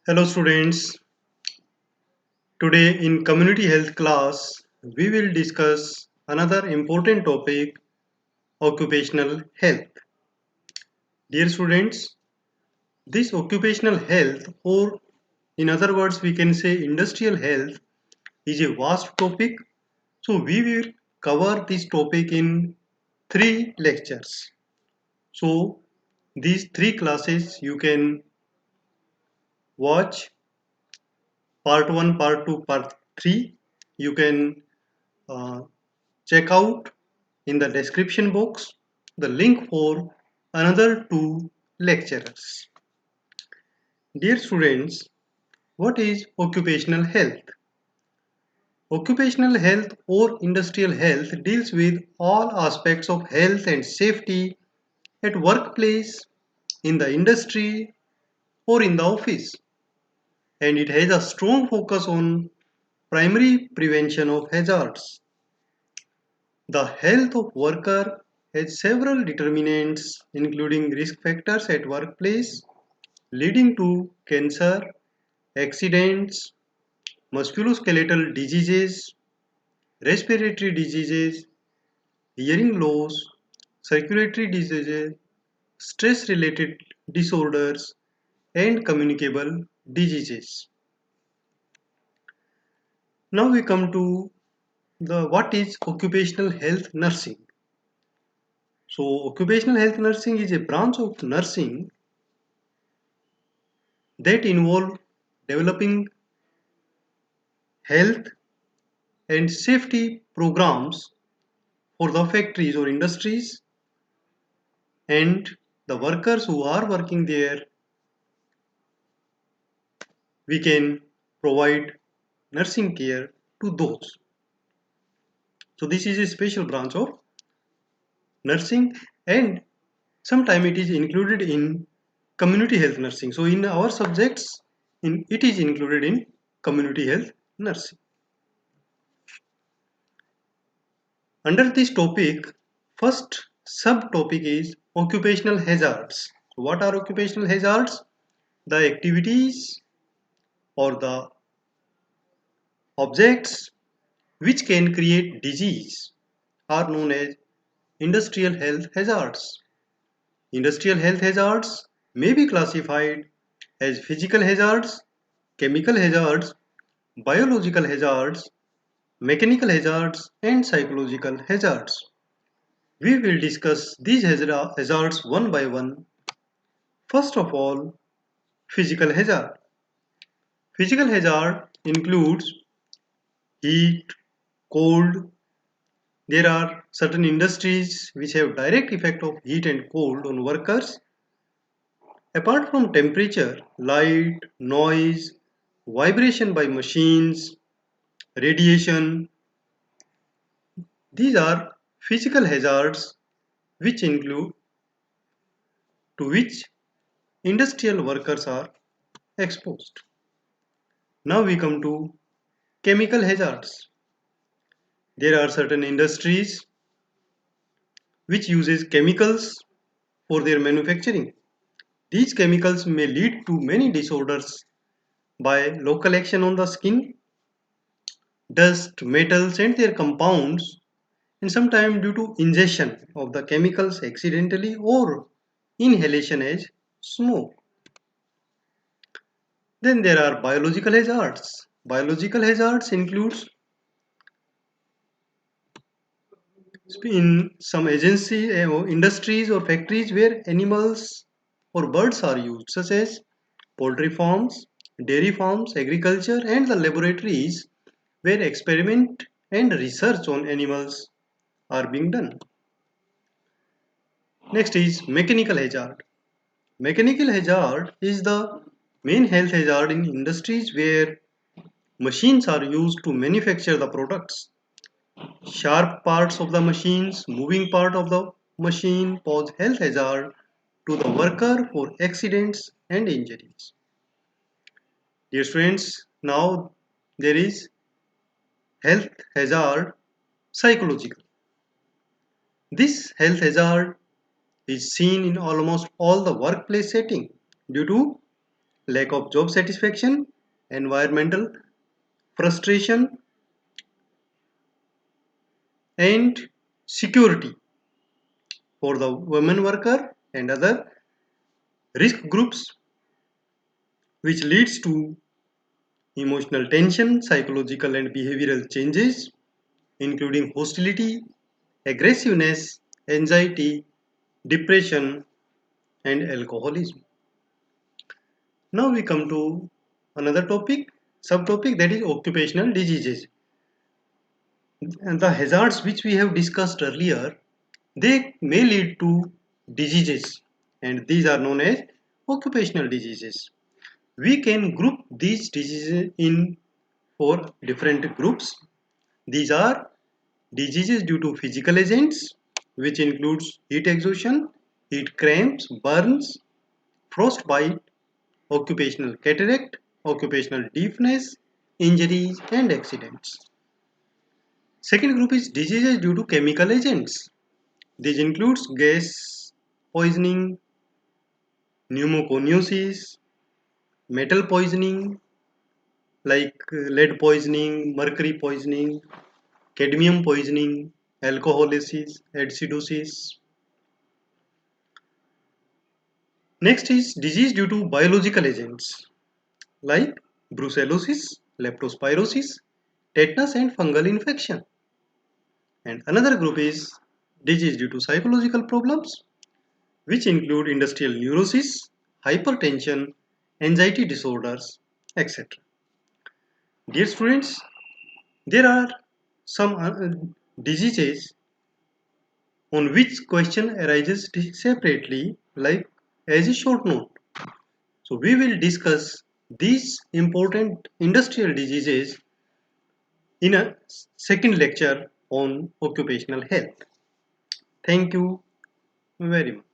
Hello students, today in community health class we will discuss another important topic, occupational health. Dear students, this occupational health, or in other words we can say industrial health, is a vast topic. So we will cover this topic in 3 lectures. So these 3 classes you can watch part 1, part 2, part 3. You can uh, check out in the description box the link for another 2 lecturers. Dear students, what is occupational health? Occupational health or industrial health deals with all aspects of health and safety at workplace, in the industry, or in the office, and it has a strong focus on primary prevention of hazards. The health of worker has several determinants including risk factors at workplace leading to cancer, accidents, musculoskeletal diseases, respiratory diseases, hearing loss, circulatory diseases, stress related disorders, and communicable diseases. Now we come to the what is occupational health nursing. So occupational health nursing is a branch of nursing that involve developing health and safety programs for the factories or industries and the workers who are working there. We can provide nursing care to those. So this is a special branch of nursing, and sometimes it is included in community health nursing. So in our subjects, it is included in community health nursing. Under this topic, first subtopic is occupational hazards. So what are occupational hazards? The activities or the objects which can create disease are known as industrial health hazards. Industrial health hazards may be classified as physical hazards, chemical hazards, biological hazards, mechanical hazards, and psychological hazards. We will discuss these hazards one by one. First of all, physical hazard. Physical hazard includes heat, cold. There are certain industries which have direct effect of heat and cold on workers. Apart from temperature, light, noise, vibration by machines, radiation, these are physical hazards which include to which industrial workers are exposed. Now we come to chemical hazards. There are certain industries which uses chemicals for their manufacturing. These chemicals may lead to many disorders by local action on the skin, dust, metals and their compounds, and sometimes due to ingestion of the chemicals accidentally or inhalation as smoke. Then there are biological hazards. Biological hazards includes in some agency or industries or factories where animals or birds are used, such as poultry farms, dairy farms, agriculture, and the laboratories where experiment and research on animals are being done. Next is mechanical hazard. Mechanical hazard is the main health hazard in industries where machines are used to manufacture the products. Sharp parts of the machines, moving part of the machine pose health hazard to the worker for accidents and injuries. Dear students, now there is health hazard psychological. This health hazard is seen in almost all the workplace setting due to lack of job satisfaction, environmental frustration, and security for the women worker and other risk groups, which leads to emotional tension, psychological and behavioral changes, including hostility, aggressiveness, anxiety, depression, and alcoholism. Now we come to another topic, subtopic, that is occupational diseases. And the hazards which we have discussed earlier, they may lead to diseases, and these are known as occupational diseases. We can group these diseases in four different groups. These are diseases due to physical agents, which includes heat exhaustion, heat cramps, burns, frostbite, occupational cataract, occupational deafness, injuries, and accidents. Second group is diseases due to chemical agents. This includes gas poisoning, pneumoconiosis, metal poisoning like lead poisoning, mercury poisoning, cadmium poisoning, alcoholysis, acidosis. Next is disease due to biological agents like brucellosis, leptospirosis, tetanus and fungal infection. And another group is disease due to psychological problems, which include industrial neurosis, hypertension, anxiety disorders, etc. Dear students, there are some diseases on which question arises separately, like as a short note. So we will discuss these important industrial diseases in a second lecture on occupational health. Thank you very much.